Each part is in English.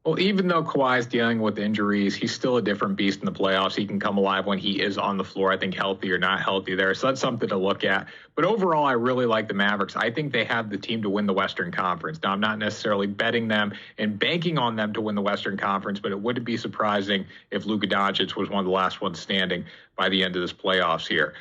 Well, even though Kawhi's dealing with injuries, he's still a different beast in the playoffs. He can come alive when he is on the floor, I think, healthy or not healthy there. So that's something to look at. But overall, I really like the Mavericks. I think they have the team to win the Western Conference. Now, I'm not necessarily betting them and banking on them to win the Western Conference, but it wouldn't be surprising if Luka Doncic was one of the last ones standing by the end of this playoffs here.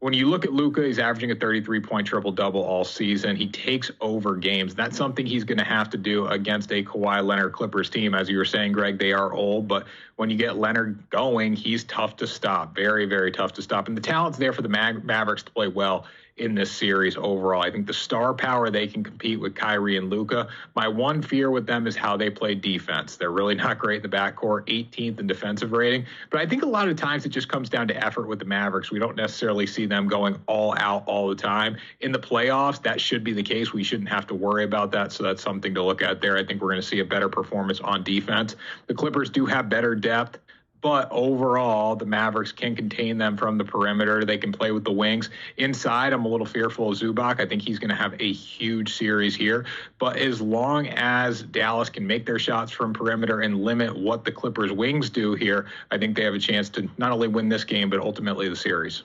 When you look at Luka, he's averaging a 33-point triple-double all season. He takes over games. That's something he's going to have to do against a Kawhi Leonard Clippers team. As you were saying, Greg, they are old, but when you get Leonard going, he's tough to stop. Very, very tough to stop. And the talent's there for the Mavericks to play well in this series overall. I think the star power, they can compete with Kyrie and Luka. My one fear with them is how they play defense. They're really not great in the backcourt, 18th in defensive rating. But I think a lot of times it just comes down to effort with the Mavericks. We don't necessarily see them going all out all the time. In the playoffs, that should be the case. We shouldn't have to worry about that. So that's something to look at there. I think we're going to see a better performance on defense. The Clippers do have better depth. But overall, the Mavericks can contain them from the perimeter. They can play with the wings. Inside, I'm a little fearful of Zubac. I think he's going to have a huge series here. But as long as Dallas can make their shots from perimeter and limit what the Clippers' wings do here, I think they have a chance to not only win this game, but ultimately the series.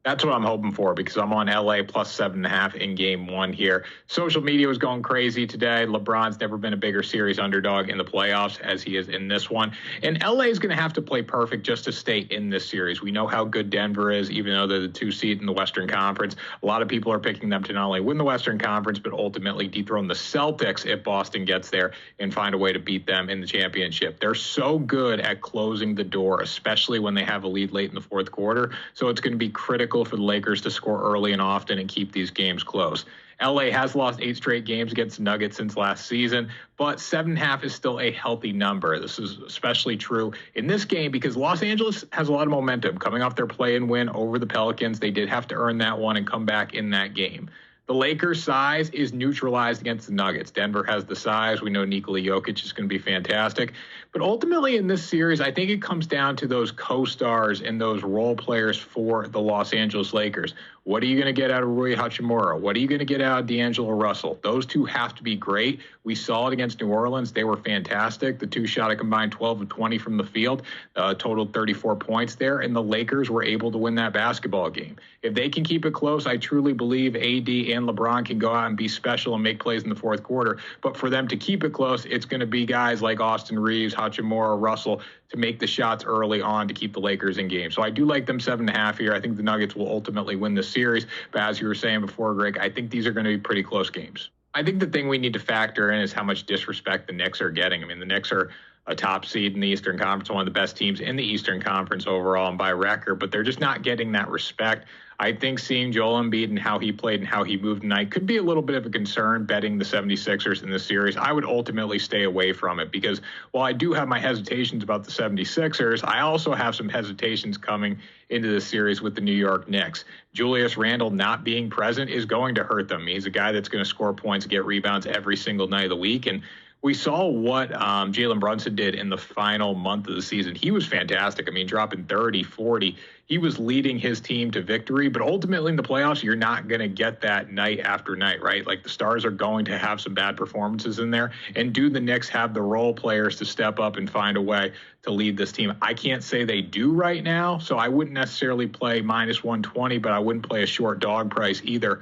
That's what I'm hoping for because I'm on LA plus 7.5 in game one here. Social media was going crazy today. LeBron's never been a bigger series underdog in the playoffs as he is in this one. And LA is going to have to play perfect just to stay in this series. We know how good Denver is, even though they're the 2 seed in the Western Conference. A lot of people are picking them to not only win the Western Conference, but ultimately dethrone the Celtics if Boston gets there and find a way to beat them in the championship. They're so good at closing the door, especially when they have a lead late in the fourth quarter. So it's going to be critical for the Lakers to score early and often and keep these games close. LA has lost 8 straight games against the Nuggets since last season, but 7.5 is still a healthy number. This is especially true in this game because Los Angeles has a lot of momentum coming off their play-in win over the Pelicans. They did have to earn that one and come back in that game. The Lakers' size is neutralized against the Nuggets. Denver has the size. We know Nikola Jokic is going to be fantastic. But ultimately in this series, I think it comes down to those co-stars and those role players for the Los Angeles Lakers. What are you going to get out of Rui Hachimura? What are you going to get out of D'Angelo Russell? Those two have to be great. We saw it against New Orleans. They were fantastic. The two shot a combined 12 of 20 from the field, totaled 34 points there, and the Lakers were able to win that basketball game. If they can keep it close, I truly believe AD and LeBron can go out and be special and make plays in the fourth quarter. But for them to keep it close, it's going to be guys like Austin Reeves, Hachimura, Russell to make the shots early on to keep the Lakers in game. So I do like them 7.5 here. I think the Nuggets will ultimately win this series. But as you were saying before, Greg, I think these are going to be pretty close games. I think the thing we need to factor in is how much disrespect the Knicks are getting. I mean, the Knicks are a top seed in the Eastern Conference, one of the best teams in the Eastern Conference overall and by record, but they're just not getting that respect. I think seeing Joel Embiid and how he played and how he moved tonight could be a little bit of a concern betting the 76ers in this series. I would ultimately stay away from it because while I do have my hesitations about the 76ers, I also have some hesitations coming into this series with the New York Knicks. Julius Randle not being present is going to hurt them. He's a guy that's going to score points, get rebounds every single night of the week. And we saw what Jalen Brunson did in the final month of the season. He was fantastic. I mean, dropping 30, 40. He was leading his team to victory. But ultimately in the playoffs, you're not going to get that night after night, right? Like the Stars are going to have some bad performances in there. And do the Knicks have the role players to step up and find a way to lead this team? I can't say they do right now. So I wouldn't necessarily play minus 120, but I wouldn't play a short dog price either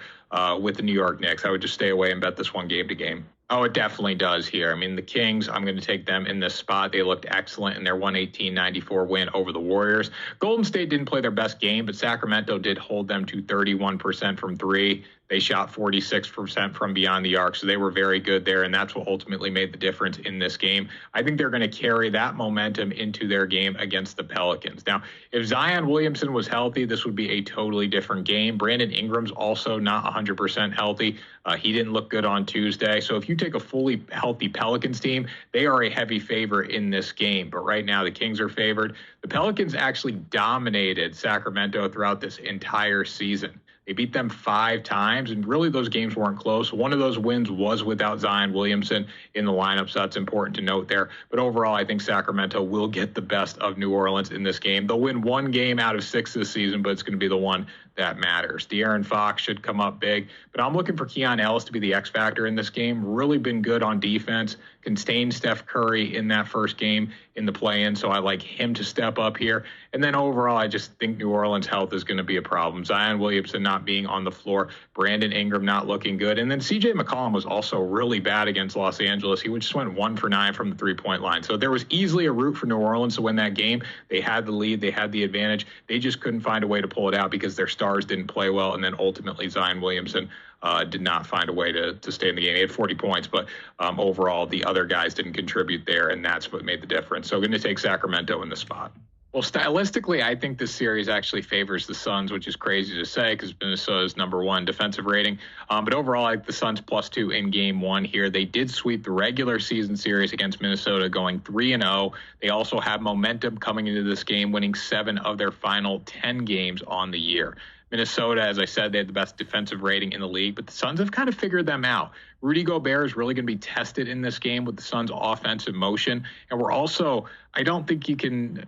with the New York Knicks. I would just stay away and bet this one game to game. Oh, it definitely does here. I mean, the Kings, I'm going to take them in this spot. They looked excellent in their 118-94 win over the Warriors. Golden State didn't play their best game, but Sacramento did hold them to 31% from three. They shot 46% from beyond the arc, so they were very good there, and that's what ultimately made the difference in this game. I think they're going to carry that momentum into their game against the Pelicans. Now, if Zion Williamson was healthy, this would be a totally different game. Brandon Ingram's also not 100% healthy. He didn't look good on Tuesday. So if you take a fully healthy Pelicans team, they are a heavy favorite in this game. But right now, the Kings are favored. The Pelicans actually dominated Sacramento throughout this entire season. They beat them 5 times, and really those games weren't close. One of those wins was without Zion Williamson in the lineup, so that's important to note there. But overall, I think Sacramento will get the best of New Orleans in this game. They'll win 1 game out of 6 this season, but it's going to be the one that matters. De'Aaron Fox should come up big, but I'm looking for Keon Ellis to be the X factor in this game. Really been good on defense, contained Steph Curry in that first game in the play-in, so I like him to step up here. And then overall, I just think New Orleans' health is going to be a problem. Zion Williamson not being on the floor, Brandon Ingram not looking good, and then C.J. McCollum was also really bad against Los Angeles. He just went 1 for 9 from the three-point line. So there was easily a route for New Orleans to win that game. They had the lead, they had the advantage. They just couldn't find a way to pull it out because their stars didn't play well, and then ultimately Zion Williamson did not find a way to stay in the game. He had 40 points, but overall the other guys didn't contribute there, and that's what made the difference. So going to take Sacramento in the spot. Well, stylistically, I think this series actually favors the Suns, which is crazy to say because Minnesota's #1 defensive rating. But overall, I like the Suns +2 in game one here. They did sweep the regular season series against Minnesota, going 3-0. They also have momentum coming into this game, winning 7 of their final 10 games on the year. Minnesota, as I said, they had the best defensive rating in the league, but the Suns have kind of figured them out. Rudy Gobert is really going to be tested in this game with the Suns' offensive motion. And we're also, I don't think you can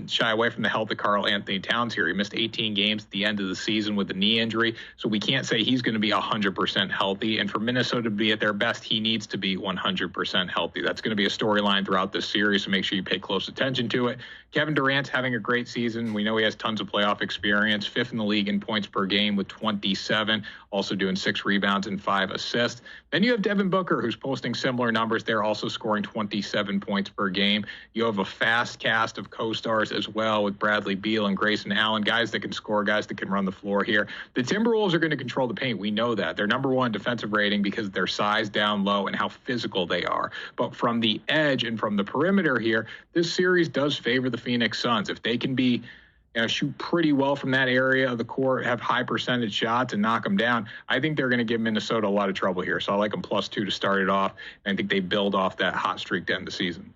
shy away from the health of Karl Anthony Towns here. He missed 18 games at the end of the season with a knee injury, so we can't say he's going to be 100% healthy. And for Minnesota to be at their best, he needs to be 100% healthy. That's going to be a storyline throughout this series, so make sure you pay close attention to it. Kevin Durant's having a great season. We know he has tons of playoff experience, 5th in the league in points per game with 27, also doing 6 rebounds and 5 assists. Then you have Devin Booker, who's posting similar numbers. They're also scoring 27 points per game. You have a fast cast of co-stars as well with Bradley Beal and Grayson Allen, guys that can score, guys that can run the floor here. The Timberwolves are going to control the paint. We know that. They're #1 defensive rating because of their size down low and how physical they are. But from the edge and from the perimeter here, this series does favor the Phoenix Suns. If they can be shoot pretty well from that area of the court, have high percentage shots and knock them down, I think they're going to give Minnesota a lot of trouble here. So I like them +2 to start it off. And I think they build off that hot streak to end the season.